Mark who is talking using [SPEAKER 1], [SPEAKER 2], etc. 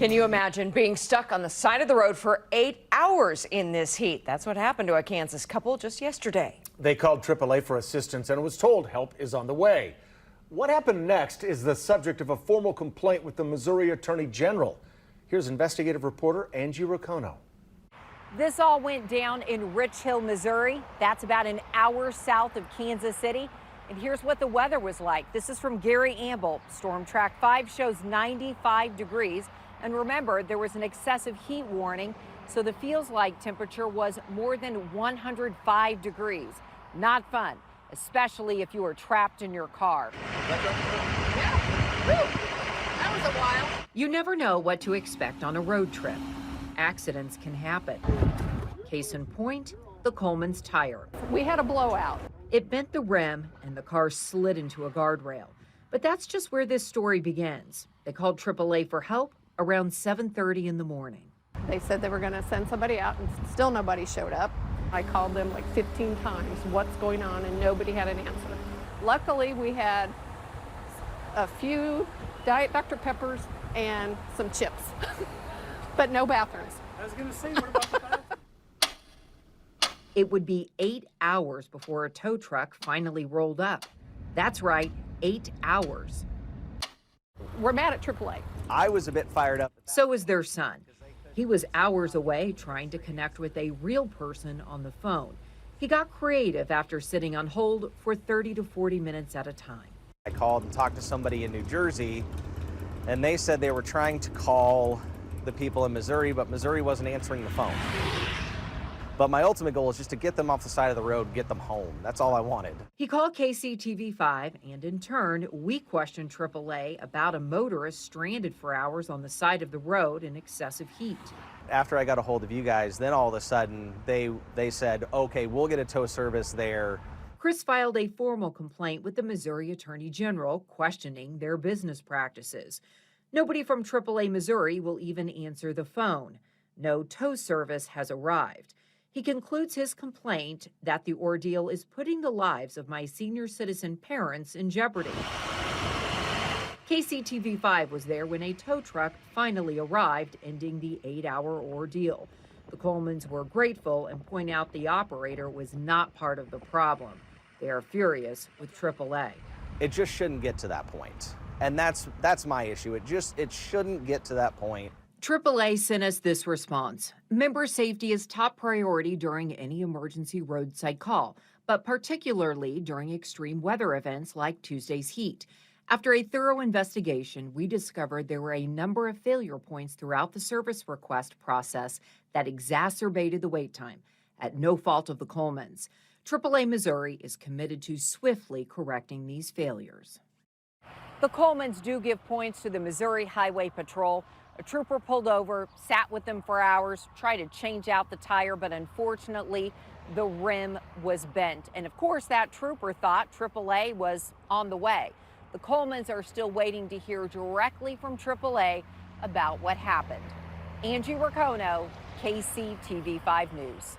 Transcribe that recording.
[SPEAKER 1] Can you imagine being stuck on the side of the road for 8 hours in this heat? That's what happened to a Kansas couple just yesterday.
[SPEAKER 2] They called AAA for assistance and was told help is on the way. What happened next is the subject of a formal complaint with the Missouri Attorney General. Here's investigative reporter Angie Racono.
[SPEAKER 3] This all went down in Rich Hill, Missouri. That's about an hour south of Kansas City. And here's what the weather was like. This is from Gary Amble. Storm Track 5 shows 95 degrees. And remember, there was an excessive heat warning, so the feels-like temperature was more than 105 degrees. Not fun, especially if you were trapped in your car.
[SPEAKER 4] Yeah. Whew. That was a while.
[SPEAKER 3] You never know what to expect on a road trip. Accidents can happen. Case in point, the Coleman's tire.
[SPEAKER 4] We had a blowout.
[SPEAKER 3] It bent the rim and the car slid into a guardrail. But that's just where this story begins. They called AAA for help around 7:30 in the morning.
[SPEAKER 4] They said they were going to send somebody out, and still nobody showed up. I called them like 15 times, what's going on, and nobody had an answer. Luckily, we had a few Diet Dr. Peppers and some chips, but no bathrooms.
[SPEAKER 5] I was going to say, what about the bathroom?
[SPEAKER 3] It would be 8 hours before a tow truck finally rolled up. That's right, 8 hours.
[SPEAKER 4] We're mad at AAA.
[SPEAKER 6] I was a bit fired up.
[SPEAKER 3] So was their son. He was hours away trying to connect with a real person on the phone. He got creative after sitting on hold for 30 to 40 minutes at a time.
[SPEAKER 6] I called and talked to somebody in New Jersey, and they said they were trying to call the people in Missouri, but Missouri wasn't answering the phone. But my ultimate goal is just to get them off the side of the road, get them home. That's all I wanted.
[SPEAKER 3] He called KCTV5, and in turn, we questioned AAA about a motorist stranded for hours on the side of the road in excessive heat.
[SPEAKER 6] After I got a hold of you guys, then all of a sudden they said, okay, we'll get a tow service there.
[SPEAKER 3] Chris filed a formal complaint with the Missouri Attorney General questioning their business practices. Nobody from AAA Missouri will even answer the phone. No tow service has arrived. He concludes his complaint that the ordeal is putting the lives of my senior citizen parents in jeopardy. KCTV5 was there when a tow truck finally arrived, ending the 8-hour ordeal. The Colemans were grateful and point out the operator was not part of the problem. They are furious with AAA.
[SPEAKER 6] It just shouldn't get to that point. And that's my issue. It shouldn't get to that point.
[SPEAKER 3] AAA sent us this response. Member safety is top priority during any emergency roadside call, but particularly during extreme weather events like Tuesday's heat. After a thorough investigation, we discovered there were a number of failure points throughout the service request process that exacerbated the wait time, at no fault of the Colemans. AAA Missouri is committed to swiftly correcting these failures. The Colemans do give points to the Missouri Highway Patrol. A trooper pulled over, sat with them for hours, tried to change out the tire, but unfortunately, the rim was bent. And of course, that trooper thought AAA was on the way. The Colemans are still waiting to hear directly from AAA about what happened. Angie Racono, KCTV5 News.